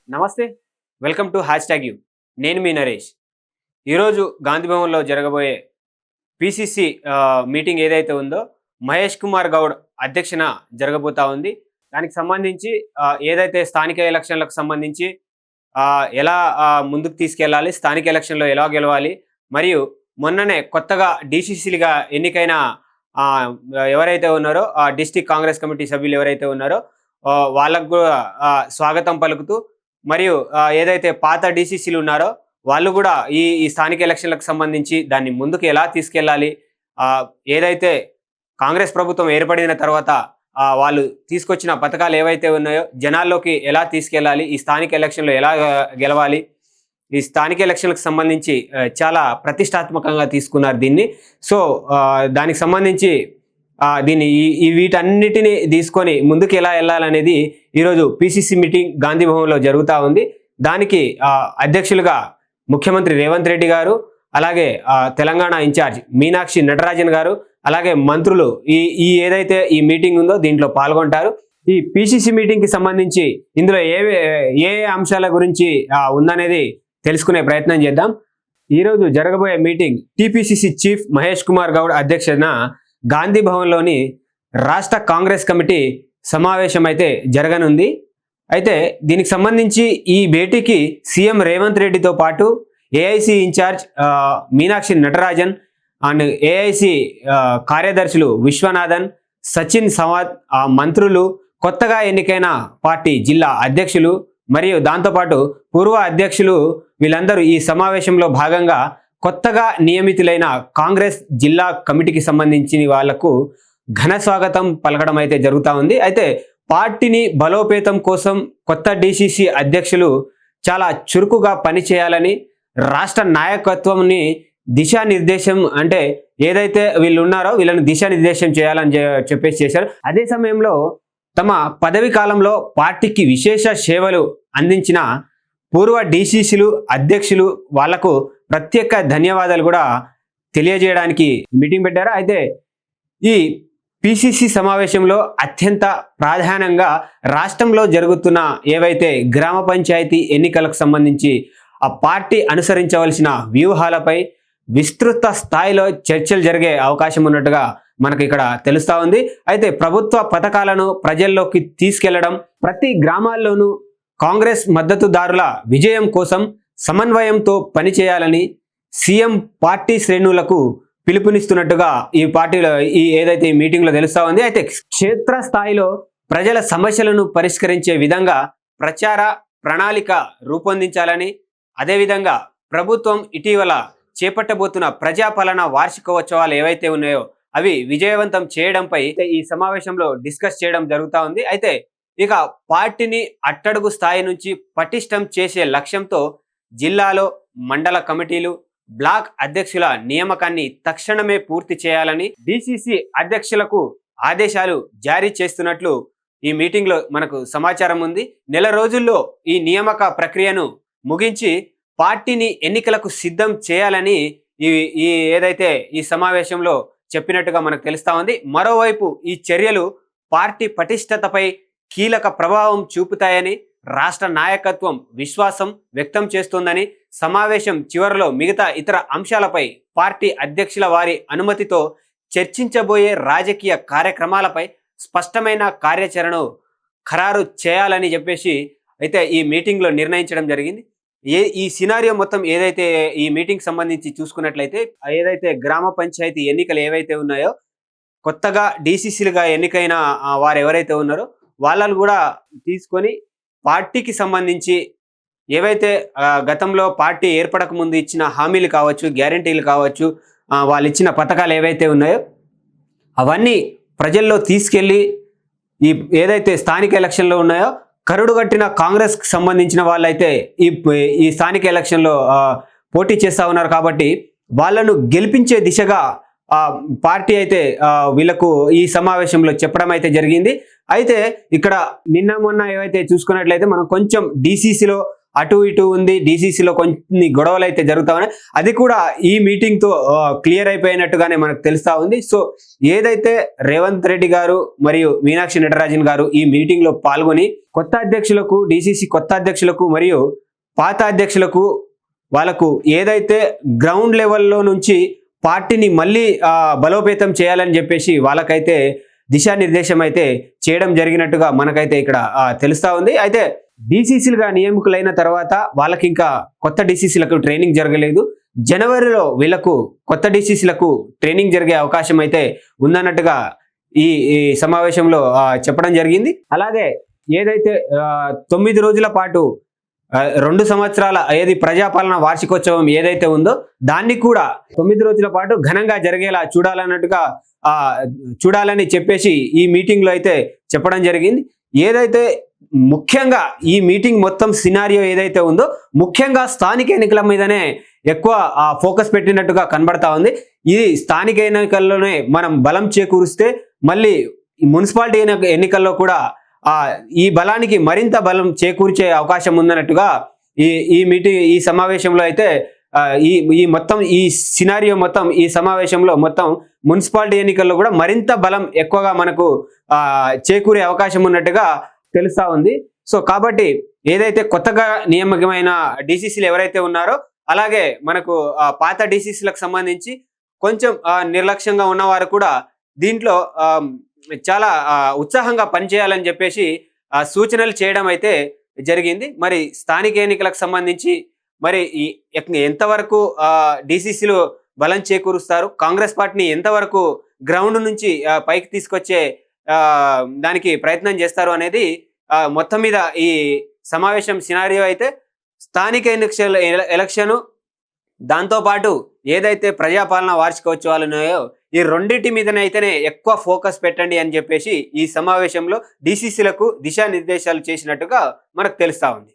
నమస్తే. Welcome to #you. నేను మీ నరేష్. ఈరోజు గాంధీ భవన్‌లో జరగబోయే పీసీసీ మీటింగ్ ఏదైతే ఉందో మహేష్ కుమార్ గౌడ్ అధ్యక్షన జరగబోతా ఉంది. దానికి సంబంధించి ఏదైతే స్థానిక ఎలక్షన్లకు సంబంధించి ఎలా ముందుకు తీసుకెళ్లాలి, స్థానిక ఎలక్షన్‌లో ఎలా గెలవాలి, మరియు మొన్ననే కొత్తగా డీసీసీలుగా ఎన్నికైన ఎవరైతే ఉన్నారో డిస్ట్రిక్ట్ కాంగ్రెస్ కమిటీ సభ్యులు ఎవరైతే ఉన్నారో వాళ్ళకు కూడా స్వాగతం పలుకుతూ, మరియు ఏదైతే పాత డీసీసీలు ఉన్నారో వాళ్ళు కూడా ఈ స్థానిక ఎలక్షన్లకు సంబంధించి దాన్ని ముందుకు ఎలా తీసుకెళ్ళాలి, ఏదైతే కాంగ్రెస్ ప్రభుత్వం ఏర్పడిన తర్వాత వాళ్ళు తీసుకొచ్చిన పథకాలు ఏవైతే ఉన్నాయో జనాల్లోకి ఎలా తీసుకెళ్ళాలి, ఈ స్థానిక ఎలక్షన్లో ఎలా గెలవాలి, ఈ స్థానిక ఎలక్షన్లకు సంబంధించి చాలా ప్రతిష్టాత్మకంగా తీసుకున్నారు దీన్ని. సో దానికి సంబంధించి దీన్ని వీటన్నిటిని తీసుకొని ముందుకు ఎలా వెళ్ళాలనేది ఈరోజు పీసీసీ మీటింగ్ గాంధీ భవన్లో జరుగుతూ ఉంది. దానికి అధ్యక్షులుగా ముఖ్యమంత్రి రేవంత్ రెడ్డి గారు, అలాగే తెలంగాణ ఇన్ఛార్జ్ మీనాక్షి నటరాజన్ గారు, అలాగే మంత్రులు ఏదైతే ఈ మీటింగ్ ఉందో దీంట్లో పాల్గొంటారు. ఈ పీసీసీ మీటింగ్కి సంబంధించి ఇందులో ఏ అంశాల గురించి ఉందనేది తెలుసుకునే ప్రయత్నం చేద్దాం. ఈరోజు జరగబోయే meeting TPCC chief Mahesh Kumar Goud అధ్యక్షతన గాంధీ భవన్లోని రాష్ట్ర కాంగ్రెస్ కమిటీ సమావేశం అయితే జరగనుంది. అయితే దీనికి సంబంధించి ఈ భేటీకి సీఎం రేవంత్ రెడ్డితో పాటు A I C incharge Meenakshi Natarajan and A I C కార్యదర్శులు విశ్వనాథన్, సచిన్ సవాద్, మంత్రులు, కొత్తగా ఎన్నికైన పార్టీ జిల్లా అధ్యక్షులు మరియు దాంతోపాటు పూర్వ అధ్యక్షులు వీళ్ళందరూ ఈ సమావేశంలో భాగంగా కొత్తగా నియమితులైన కాంగ్రెస్ జిల్లా కమిటీకి సంబంధించిన వాళ్లకు ఘన స్వాగతం పలకడం అయితే జరుగుతూ ఉంది. అయితే పార్టీని బలోపేతం కోసం కొత్త డీసీసీ అధ్యక్షులు చాలా చురుకుగా పనిచేయాలని, రాష్ట్ర నాయకత్వంని దిశానిర్దేశం అంటే ఏదైతే వీళ్ళు ఉన్నారో వీళ్ళని దిశానిర్దేశం చేయాలని చెప్పేసి చేశారు. అదే సమయంలో తమ పదవి కాలంలో పార్టీకి విశేష సేవలు అందించిన పూర్వ డీసీసీలు అధ్యక్షులు వాళ్లకు ప్రత్యేక ధన్యవాదాలు కూడా తెలియజేయడానికి మీటింగ్ పెట్టారు. అయితే ఈ పీసీసీ సమావేశంలో అత్యంత ప్రాధాన్యంగా రాష్ట్రంలో జరుగుతున్న ఏవైతే గ్రామ పంచాయతీ ఎన్నికలకు సంబంధించి ఆ పార్టీ అనుసరించవలసిన వ్యూహాలపై విస్తృత స్థాయిలో చర్చలు జరిగే అవకాశం ఉన్నట్టుగా మనకు ఇక్కడ తెలుస్తూ ఉంది. అయితే ప్రభుత్వ పథకాలను ప్రజల్లోకి తీసుకెళ్లడం, ప్రతి గ్రామాల్లోనూ కాంగ్రెస్ మద్దతుదారుల విజయం కోసం సమన్వయంతో పనిచేయాలని సీఎం పార్టీ శ్రేణులకు పిలుపునిస్తున్నట్టుగా ఈ పార్టీలో ఏదైతే ఈ మీటింగ్లో తెలుస్తూ ఉంది. అయితే క్షేత్రస్థాయిలో ప్రజల సమస్యలను పరిష్కరించే విధంగా ప్రచార ప్రణాళిక రూపొందించాలని, అదేవిధంగా ప్రభుత్వం ఇటీవల చేపట్టబోతున్న ప్రజాపాలన వార్షికోత్సవాలు ఏవైతే ఉన్నాయో అవి విజయవంతం చేయడంపై ఈ సమావేశంలో డిస్కస్ చేయడం జరుగుతూ ఉంది. అయితే ఇక పార్టీని అట్టడుగు స్థాయి నుంచి పటిష్టం చేసే లక్ష్యంతో జిల్లాలో మండల కమిటీలు, బ్లాక్ అధ్యక్షుల నియామకాన్ని తక్షణమే పూర్తి చేయాలని డీసీసీ అధ్యక్షులకు ఆదేశాలు జారీ చేస్తున్నట్లు ఈ మీటింగ్లో మనకు సమాచారం ఉంది. నెల రోజుల్లో ఈ నియామక ప్రక్రియను ముగించి పార్టీని ఎన్నికలకు సిద్ధం చేయాలని ఏదైతే ఈ సమావేశంలో చెప్పినట్టుగా మనకు తెలుస్తా ఉంది. మరోవైపు ఈ చర్యలు పార్టీ పటిష్టతపై కీలక ప్రభావం చూపుతాయని రాష్ట్ర నాయకత్వం విశ్వాసం వ్యక్తం చేస్తోందని, సమావేశం చివరిలో మిగతా ఇతర అంశాలపై పార్టీ అధ్యక్షుల వారి అనుమతితో చర్చించబోయే రాజకీయ కార్యక్రమాలపై స్పష్టమైన కార్యాచరణను ఖరారు చేయాలని చెప్పేసి అయితే ఈ మీటింగ్లో నిర్ణయించడం జరిగింది. ఈ సినారియో మొత్తం ఏదైతే ఈ మీటింగ్ సంబంధించి చూసుకున్నట్లయితే ఏదైతే గ్రామ పంచాయతీ ఎన్నికలు ఏవైతే ఉన్నాయో కొత్తగా డీసీసీలుగా ఎన్నికైన వారు ఎవరైతే ఉన్నారో వాళ్ళను కూడా తీసుకొని పార్టీకి సంబంధించి ఏవైతే గతంలో పార్టీ ఏర్పడక ముందు ఇచ్చిన హామీలు కావచ్చు, గ్యారంటీలు కావచ్చు, వాళ్ళు ఇచ్చిన పథకాలు ఏవైతే ఉన్నాయో అవన్నీ ప్రజల్లో తీసుకెళ్ళి ఏదైతే స్థానిక ఎలక్షన్లో ఉన్నాయో కరుడు కట్టిన కాంగ్రెస్కి సంబంధించిన వాళ్ళైతే ఈ స్థానిక ఎలక్షన్లో పోటీ చేస్తూ ఉన్నారు. కాబట్టి వాళ్ళను గెలిపించే దిశగా పార్టీ అయితే వీళ్ళకు ఈ సమావేశంలో చెప్పడం అయితే జరిగింది. అయితే ఇక్కడ నిన్న మొన్న ఏవైతే చూసుకున్నట్లయితే మనం కొంచెం డీసీసీలో అటు ఇటు ఉంది, డీసీసీలో కొన్ని గొడవలు అయితే జరుగుతా ఉన్నాయి. అది కూడా ఈ మీటింగ్ తో క్లియర్ అయిపోయినట్టుగానే మనకు తెలుస్తా ఉంది. సో ఏదైతే రేవంత్ రెడ్డి గారు మరియు మీనాక్షి నటరాజన్ గారు ఈ మీటింగ్ లో పాల్గొని కొత్త అధ్యక్షులకు, డీసీసీ కొత్త అధ్యక్షులకు మరియు పాత అధ్యక్షులకు వాళ్ళకు ఏదైతే గ్రౌండ్ లెవెల్లో నుంచి పార్టీని మళ్ళీ బలోపేతం చేయాలని చెప్పేసి వాళ్ళకైతే దిశానిర్దేశం అయితే చేయడం జరిగినట్టుగా మనకైతే ఇక్కడ తెలుస్తా ఉంది. అయితే డీసీసీలుగా నియామకులైన తర్వాత వాళ్ళకి ఇంకా కొత్త డీసీసీలకు ట్రైనింగ్ జరగలేదు. జనవరిలో వీళ్ళకు కొత్త డీసీసీలకు ట్రైనింగ్ జరిగే అవకాశం అయితే ఉందన్నట్టుగా ఈ సమావేశంలో చెప్పడం జరిగింది. అలాగే ఏదైతే 9 రోజుల పాటు 2 సంవత్సరాల ఏది ప్రజాపాలన వార్షికోత్సవం ఏదైతే ఉందో దాన్ని కూడా 9 రోజుల పాటు ఘనంగా జరిగేలా చూడాలని చెప్పేసి ఈ మీటింగ్ లో అయితే చెప్పడం జరిగింది. ఏదైతే ముఖ్యంగా ఈ మీటింగ్ మొత్తం సినారియో ఏదైతే ఉందో ముఖ్యంగా స్థానిక ఎన్నికల మీదనే ఎక్కువ ఫోకస్ పెట్టినట్టుగా కనబడతా ఉంది. ఇది స్థానిక ఎన్నికల్లోనే మనం బలం చేకూరిస్తే మళ్ళీ మున్సిపాలిటీ ఎన్నికల్లో కూడా ఈ బలానికి మరింత బలం చేకూర్చే అవకాశం ఉందన్నట్టుగా ఈ సమావేశంలో అయితే ఈ మొత్తం ఈ సినారియో మొత్తం ఈ సమావేశంలో మొత్తం మున్సిపాలిటీ ఎన్నికల్లో కూడా మరింత బలం ఎక్కువగా మనకు చేకూరే అవకాశం ఉన్నట్టుగా తెలుస్తా ఉంది. సో కాబట్టి ఏదైతే కొత్తగా నియామకమైన డీసీసీలు ఎవరైతే ఉన్నారో అలాగే మనకు పాత డీసీసీలకు సంబంధించి కొంచెం నిర్లక్ష్యంగా ఉన్నవారు కూడా దీంట్లో చాలా ఉత్సాహంగా పనిచేయాలని చెప్పేసి సూచనలు చేయడం అయితే జరిగింది. మరి స్థానిక ఎన్నికలకు సంబంధించి మరి ఎంతవరకు డీసీసీలు బలం చేకూరుస్తారు, కాంగ్రెస్ పార్టీని ఎంతవరకు గ్రౌండ్ నుంచి పైకి తీసుకొచ్చే దానికి ప్రయత్నం చేస్తారు అనేది మొత్తం మీద ఈ సమావేశం సినారియో అయితే స్థానిక ఎలక్షన్ దాంతోపాటు ఏదైతే ప్రజాపాలన వార్షికోత్సవాలు ఉన్నాయో ఈ రెండింటి మీదనైతేనే ఎక్కువ ఫోకస్ పెట్టండి అని చెప్పేసి ఈ సమావేశంలో డీసీసీలకు దిశానిర్దేశాలు చేసినట్టుగా మనకు తెలుస్తా ఉంది.